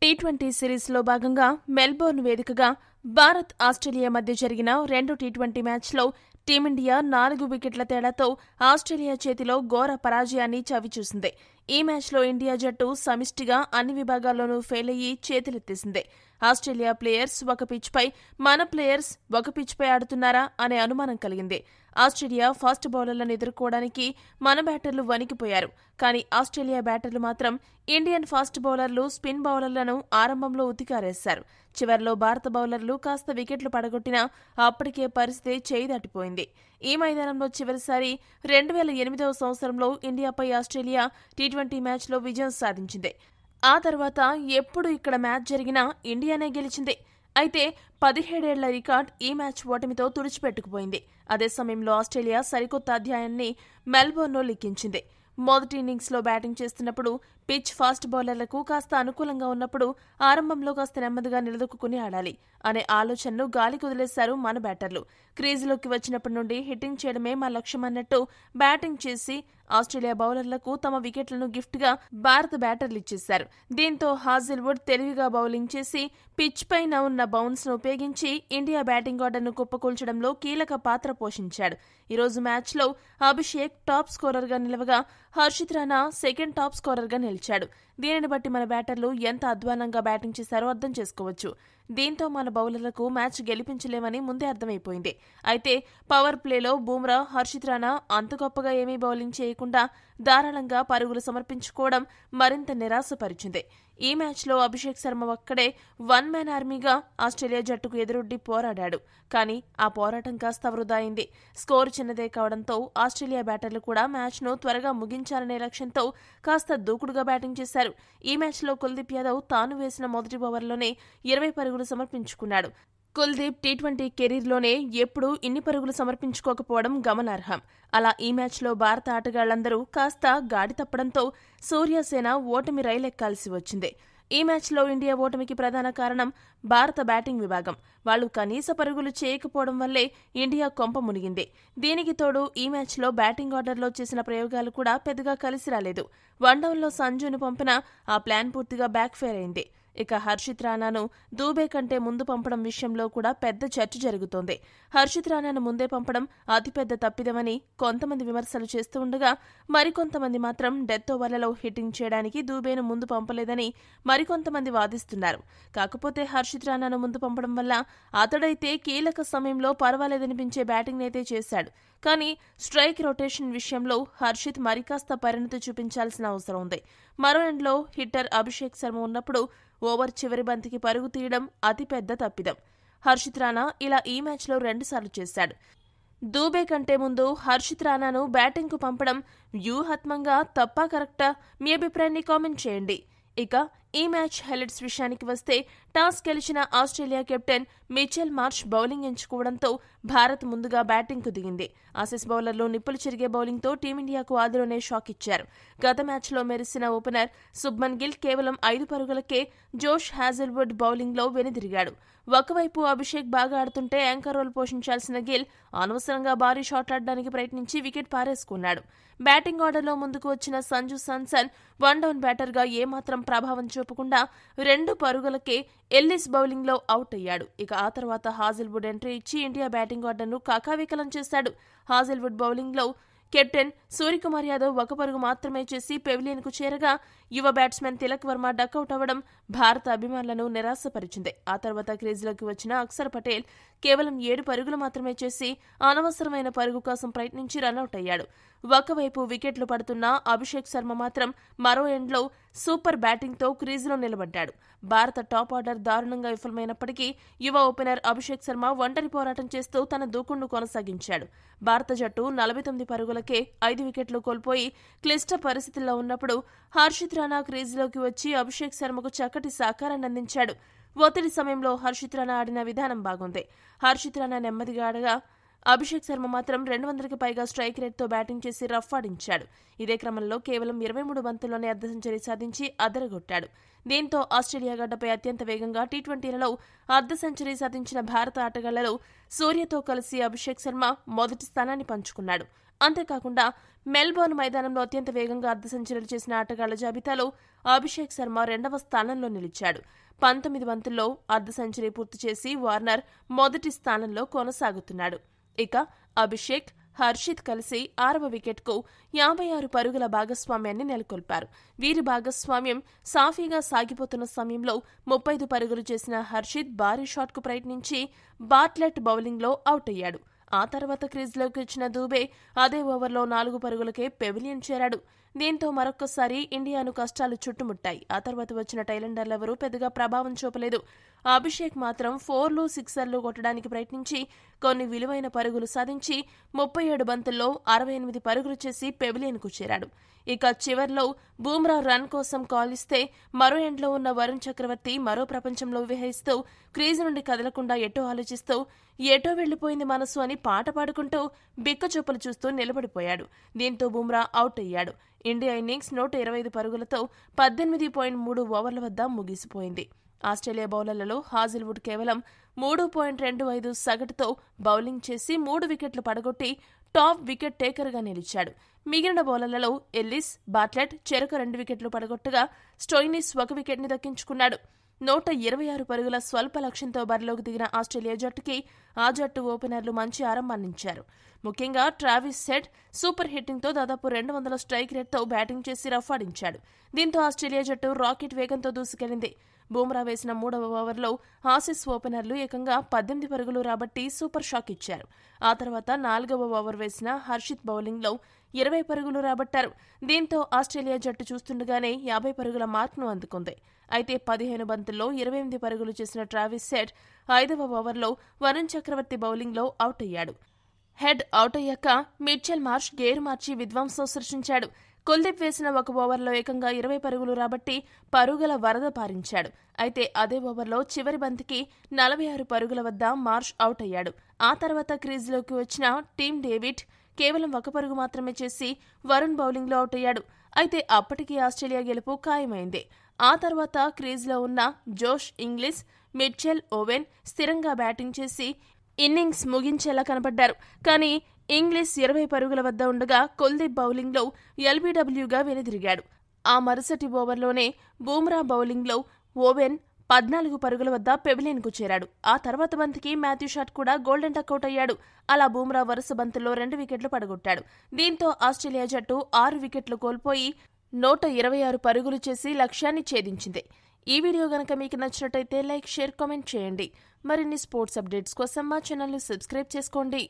T20 సిరీస్లో భాగంగా Melbourne వేదికగా భారత్ ఆస్ట్రేలియా మధ్య జరిగిన 2 టీ20 మ్యాచ్లో టీమిండియా 4 వికెట్ల తేడాతో ఆస్ట్రేలియా చేతిలో ఘోర పరాజయాన్ని చవిచూసింది. ఈ మ్యాచ్లో ఇండియా జట్టు సమిష్టిగా అన్ని విభాగాల్లోనూ ఫెయిల్ అయ్యి చేతులెత్తేసింది. ఆస్ట్రేలియా ప్లేయర్స్ ఒక పిచ్పై, మన ప్లేయర్స్ ఒక పిచ్పై ఆడుతున్నారా అనే అనుమానం కలిగింది. ఆస్ట్రేలియా ఫాస్ట్ బౌలర్లను ఎదుర్కోవడానికి మన బ్యాటర్లు వణికిపోయారు. కానీ ఆస్ట్రేలియా బ్యాటర్లు మాత్రం ఇండియన్ ఫాస్ట్ బౌలర్లు, స్పిన్ బౌలర్లను ఆరంభంలో ఉతికారేశారు. చివర్లో భారత బౌలర్లు కాస్త వికెట్లు పడగొట్టినా అప్పటికే పరిస్థితి చేయి దాటిపోయింది. ఈ మైదానంలో చివరిసారి 2008వ సంవత్సరంలో ఇండియాపై ఆస్ట్రేలియా టీ20 మ్యాచ్లో విజయం సాధించింది. ఆ తర్వాత ఎప్పుడు ఇక్కడ మ్యాచ్ జరిగినా ఇండియానే గెలిచింది. అయితే 17 ఏళ్ల రికార్డ్ ఈ మ్యాచ్ ఓటమితో తుడిచిపెట్టుకుపోయింది. అదే సమయంలో ఆస్ట్రేలియా సరికొత్త అధ్యాయాన్ని మెల్బోర్న్లో లిఖించింది. మొదటి ఇన్నింగ్స్లో బ్యాటింగ్ చేస్తున్నప్పుడు పిచ్ ఫాస్ట్ బౌలర్లకు కాస్త అనుకూలంగా ఉన్నప్పుడు ఆరంభంలో కాస్త నెమ్మదిగా నిలదొక్కుని ఆడాలి అనే ఆలోచనను గాలికి వదిలేశారు మన బ్యాటర్లు. క్రీజులోకి వచ్చినప్పటి నుండి హిట్టింగ్ చేయడమే మా లక్ష్యమన్నట్టు బ్యాటింగ్ చేసి ఆస్ట్రేలియా బౌలర్లకు తమ వికెట్లను గిఫ్ట్గా భారత బ్యాటర్లు ఇచ్చేశారు. దీంతో హాజిల్వుడ్ తెలివిగా బౌలింగ్ చేసి పిచ్ పైన ఉన్న బౌన్స్ను ఉపయోగించి ఇండియా బ్యాటింగ్ ఆర్డర్ను కుప్పకూల్చడంలో కీలక పాత్ర పోషించాడు. ఈరోజు మ్యాచ్లో అభిషేక్ టాప్ స్కోరర్గా నిలవగా హర్షిత్ రాణా సెకండ్ టాప్ స్కోరర్గా నిలిచాడు. దీనిని బట్టి మన బ్యాటర్లు ఎంత అధ్వానంగా బ్యాటింగ్ చేశారో అర్థం చేసుకోవచ్చు. దీంతో మన బౌలర్లకు మ్యాచ్ గెలిపించలేమని ముందే అర్థమైపోయింది. అయితే పవర్ ప్లేలో బూమ్రా, హర్షిత్ రాణా అంత గొప్పగా ఏమీ బౌలింగ్ చేయకుండా ధారాళంగా పరుగులు సమర్పించుకోవడం మరింత నిరాశపరిచింది. ఈ మ్యాచ్లో అభిషేక్ శర్మ ఒక్కడే వన్ మ్యాన్ ఆర్మీగా ఆస్ట్రేలియా జట్టుకు ఎదురొడ్డి పోరాడాడు. కానీ ఆ పోరాటం కాస్త వృధా అయింది. స్కోరు చిన్నదే కావడంతో ఆస్ట్రేలియా బ్యాటర్లు కూడా మ్యాచ్ను త్వరగా ముగించాలనే లక్ష్యంతో కాస్త దూకుడుగా బ్యాటింగ్ చేశారు. ఈ మ్యాచ్లో కుల్దీప్ యాదవ్ తాను వేసిన మొదటి ఓవర్లోనే 20 పరుగులు సమర్పించుకున్నాడు. కుల్దీప్ టీ20 కెరీర్లోనే ఎప్పుడూ ఇన్ని పరుగులు సమర్పించుకోకపోవడం గమనార్హం. అలా ఈ మ్యాచ్లో భారత ఆటగాళ్లందరూ కాస్త గాడి తప్పడంతో సూర్యసేన ఓటమి రైలెక్కాల్సి వచ్చింది. ఈ మ్యాచ్లో ఇండియా ఓటమికి ప్రధాన కారణం భారత బ్యాటింగ్ విభాగం. వాళ్లు కనీస పరుగులు చేయకపోవడం వల్లే ఇండియా కొంప మునిగింది. దీనికి తోడు ఈ మ్యాచ్లో బ్యాటింగ్ ఆర్డర్లో చేసిన ప్రయోగాలు కూడా పెద్దగా కలిసి రాలేదు. వన్డౌన్లో సంజును పంపినా ఆ ప్లాన్ పూర్తిగా బ్యాక్ ఫైర్ అయింది. ఇక హర్షిత్ రాణాను దూబే కంటే ముందు పంపడం విషయంలో కూడా పెద్ద చర్చ జరుగుతోంది. హర్షిత్ రాణాను ముందే పంపడం అతిపెద్ద తప్పిదమని కొంతమంది విమర్శలు చేస్తూ ఉండగా, మరికొంతమంది మాత్రం డెత్ ఓవర్లలో హిట్టింగ్ చేయడానికి దూబేను ముందు పంపలేదని మరికొంతమంది వాదిస్తున్నారు. కాకపోతే హర్షిత్ రాణాను ముందు పంపడం వల్ల అతడైతే కీలక సమయంలో పర్వాలేదనిపించే బ్యాటింగ్ అయితే చేశాడు. కానీ స్ట్రైక్ రొటేషన్ విషయంలో హర్షిత్ మరికాస్త పరిణతి చూపించాల్సిన అవసరం ఉంది. మరో ఎండ్లో హిట్టర్ అభిషేక్ శర్మ ఉన్నప్పుడు ఓవర్ చివరి బంతికి పరుగు తీయడం అతిపెద్ద తప్పిదం. హర్షిత్ రాణా ఇలా ఈ మ్యాచ్లో 2 సార్లు చేశాడు. దూబే కంటే ముందు హర్షిత్ రాణాను బ్యాటింగ్కు పంపడం వ్యూహాత్మకంగా తప్పా కరెక్టా? మీ అభిప్రాయాన్ని కామెంట్ చేయండి. ఇక ఈ మ్యాచ్ హైలైట్స్ విషయానికి వస్తే టాస్ గెలిచిన Australia captain Mitchell Marsh bowling ఎంచుకోవడంతో భారత్ ముందుగా బ్యాటింగ్కు దిగింది. ఆసీస్ బౌలర్లు నిప్పులు చెరిగే బౌలింగ్తో టీమిండియాకు ఆదిలోనే షాక్ ఇచ్చారు. గత మ్యాచ్లో మెరిసిన ఓపెనర్ శుభ్మన్ గిల్ కేవలం 5 పరుగులకే జోష్ హాజిల్వుడ్ బౌలింగ్లో వెనుదిరిగాడు. ఒకవైపు అభిషేక్ బాగా ఆడుతుంటే యాంకర్ రోల్ పోషించాల్సిన గిల్ అనవసరంగా భారీ షాట్లాడడానికి ప్రయత్నించి వికెట్ పారేసుకున్నాడు. బ్యాటింగ్ ఆర్డర్లో ముందుకు వచ్చిన సంజు సామ్సన్ వన్డౌన్ బ్యాటర్గా ఏమాత్రం ప్రభావం చూపకుండా 2 పరుగులకే ఎల్లిస్ బౌలింగ్లో అవుట్ అయ్యాడు. ఇక ఆ తర్వాత హాజిల్వుడ్ ఎంట్రీ ఇచ్చి ఇండియా బ్యాటింగ్ ఆర్డర్ను కకావికలం చేశాడు. హాజిల్వుడ్ బౌలింగ్లో కెప్టెన్ సూర్యకుమార్ యాదవ్ 1 పరుగు మాత్రమే చేసి పెవిలియన్కు చేరగా యువ బ్యాట్స్మెన్ తిలక్ వర్మ డకౌట్ అవ్వడం భారత అభిమానులను నిరాశపరిచింది. ఆ తర్వాత క్రీజులోకి వచ్చిన అక్షర్ పటేల్ కేవలం 7 పరుగులు మాత్రమే చేసి అనవసరమైన పరుగు కోసం ప్రయత్నించి రనౌట్ అయ్యాడు. ఒకవైపు వికెట్లు పడుతున్న అభిషేక్ శర్మ మాత్రం మరో ఎండ్లో సూపర్ బ్యాటింగ్తో క్రీజులో నిలబడ్డాడు. భారత టాప్ ఆర్డర్ దారుణంగా విఫలమైనప్పటికీ యువ ఓపెనర్ అభిషేక్ శర్మ ఒంటరి పోరాటం చేస్తూ తన దూకుడును కొనసాగించాడు. భారత జట్టు 49 పరుగులకే 5 వికెట్లు కోల్పోయి క్లిష్ట పరిస్థితుల్లో ఉన్నప్పుడు హర్షిత్ రాణా క్రీజులోకి వచ్చి అభిషేక్ శర్మకు చక్కటి సహకారాన్ని అందించాడు. ఒత్తిడి సమయంలో హర్షిత్ రాణా ఆడిన విధానం బాగుంది. హర్షిత్ రాణా నెమ్మదిగా ఆడగా అభిషేక్ శర్మ మాత్రం 200కి పైగా స్ట్రైక్ రేట్తో బ్యాటింగ్ చేసి రఫ్ ఆడించాడు. ఇదే క్రమంలో కేవలం 23 బంతుల్లోనే అర్ధ సెంచరీ సాధించి అదరగొట్టాడు. దీంతో ఆస్ట్రేలియా గడ్డపై అత్యంత వేగంగా టీ20లలో అర్ధ సెంచరీ సాధించిన భారత ఆటగాళ్లలో సూర్యతో కలిసి అభిషేక్ శర్మ మొదటి స్థానాన్ని పంచుకున్నాడు. అంతేకాకుండా మెల్బోర్న్ మైదానంలో అత్యంత వేగంగా అర్ధ సెంచరీలు చేసిన ఆటగాళ్ల జాబితాలో అభిషేక్ శర్మ 2వ స్థానంలో నిలిచాడు. 19 బంతుల్లో అర్ధ సెంచరీ పూర్తి చేసి వార్నర్ మొదటి స్థానంలో కొనసాగుతున్నాడు. ఇక అభిషేక్, హర్షిత్ కలిసి 6వ వికెట్కు 56 పరుగుల భాగస్వామ్యాన్ని నెలకొల్పారు. వీరి భాగస్వామ్యం సాఫీగా సాగిపోతున్న సమయంలో 35 పరుగులు చేసిన హర్షిత్ భారీ షాట్కు ప్రయత్నించి బార్ట్లెట్ బౌలింగ్లో అవుట్ అయ్యాడు. ఆ తర్వాత క్రీజ్లోకి వచ్చిన దూబే అదే ఓవర్లో 4 పరుగులకే పెవిలియన్ చేరాడు. దీంతో మరొక్కసారి ఇండియాను కష్టాలు చుట్టుముట్టాయి. ఆ తర్వాత వచ్చిన టైలెండర్లెవరూ పెద్దగా ప్రభావం చూపలేదు. అభిషేక్ మాత్రం 4లు, 6లు కొట్టడానికి ప్రయత్నించి కొన్ని విలువైన పరుగులు సాధించి 37 బంతుల్లో 68 పరుగులు చేసి పెవిలియన్కు చేరాడు. ఇక చివర్లో బూమ్రా రన్ కోసం కాల్ ఇస్తే మరో ఎండ్లో ఉన్న వరుణ్ చక్రవర్తి మరో ప్రపంచంలో విహరిస్తూ క్రీజు నుండి కదలకుండా ఎటో ఆలోచిస్తూ ఎటో వెళ్లిపోయింది మనసు అని పాట పాడుకుంటూ బిక్కచొప్పులు చూస్తూ నిలబడిపోయాడు. దీంతో బూమ్రా అవుట్ అయ్యాడు. ఇండియా ఇన్నింగ్స్ 125 పరుగులతో 18.3 ఓవర్ల వద్ద ముగిసిపోయింది. ఆస్ట్రేలియా బౌలర్లలో హాజిల్వుడ్ కేవలం 3.25 సగటుతో బౌలింగ్ చేసి 3 వికెట్లు పడగొట్టి టాప్ వికెట్ టేకర్గా నిలిచాడు. మిగిలిన బౌలర్లలో ఎల్లిస్, బాట్లెట్ చెరొక 2 వికెట్లు పడగొట్టగా స్టోయినిస్ 1 వికెట్ని దక్కించుకున్నాడు. 126 పరుగుల స్వల్ప లక్ష్యంతో బరిలోకి దిగిన ఆస్ట్రేలియా జట్టుకి ఆ జట్టు ఓపెనర్లు మంచి ఆరంభాన్నించారు. ముఖ్యంగా ట్రావిస్ హెడ్ సూపర్ హిట్టింగ్తో దాదాపు 200 స్ట్రైక్ రేట్తో బ్యాటింగ్ చేసి రఫాడించాడు. దీంతో ఆస్ట్రేలియా జట్టు రాకెట్ వేగంతో దూసుకెళ్లింది. బూమ్రా వేసిన 3వ ఓవర్లో ఆసీస్ ఓపెనర్లు ఏకంగా 18 పరుగులు రాబట్టి సూపర్ షాక్ ఇచ్చారు. ఆ తర్వాత 4వ ఓవర్ వేసిన హర్షిత్ బౌలింగ్లో 20 పరుగులు రాబట్టారు. దీంతో ఆస్ట్రేలియా జట్టు చూస్తుండగానే 50 పరుగుల మార్క్ను అందుకుంది. అయితే 15 బంతుల్లో 28 పరుగులు చేసిన ట్రావిస్ హెడ్ 5వ ఓవర్లో వరుణ్ చక్రవర్తి బౌలింగ్లో అవుట్ అయ్యాడు. హెడ్ అవుట్ అయ్యాక మిచెల్ మార్ష్ గేరు మార్చి విధ్వంసం సృష్టించాడు. కుల్దీప్ వేసిన 1 ఓవర్లో ఏకంగా 20 పరుగులు రాబట్టి పరుగుల వరద పారించాడు. అయితే అదే ఓవర్లో చివరి బంతికి 46 పరుగుల వద్ద మార్ష్ అవుట్ అయ్యాడు. ఆ తర్వాత క్రీజ్లోకి వచ్చిన టీమ్ డేవిడ్ కేవలం 1 పరుగు మాత్రమే చేసి వరుణ్ బౌలింగ్లో అవుట్ అయ్యాడు. అయితే అప్పటికీ ఆస్ట్రేలియా గెలుపు ఖాయమైంది. ఆ తర్వాత క్రీజ్లో ఉన్న జోష్ ఇంగ్లిష్, మిచెల్ ఓవెన్ స్థిరంగా బ్యాటింగ్ చేసి ఇన్నింగ్స్ ముగించేలా కనపడ్డారు. కానీ ఇంగ్లిష్ 20 పరుగుల వద్ద ఉండగా కుల్దీప్ బౌలింగ్లో ఎల్బీడబ్ల్యూగా వెనుదిరిగాడు. ఆ మరుసటి ఓవర్లోనే బూమ్రా బౌలింగ్లో ఓవెన్ 14 పరుగుల వద్ద పెవిలియన్కు చేరాడు. ఆ తర్వాత బంతికి మాథ్యూ షాట్ కూడా గోల్డెన్ టకౌట్ అయ్యాడు. అలా బూమ్రా వరుస బంతుల్లో 2 వికెట్లు పడగొట్టాడు. దీంతో ఆస్ట్రేలియా జట్టు 6 వికెట్లు కోల్పోయి 126 పరుగులు చేసి లక్ష్యాన్ని ఛేదించింది. ఈ వీడియో గనక మీకు నచ్చినట్టయితే లైక్, షేర్, కామెంట్ చేయండి. మరిన్ని స్పోర్ట్స్ అప్డేట్స్ కోసం మా ఛానల్ని సబ్స్క్రైబ్ చేసుకోండి.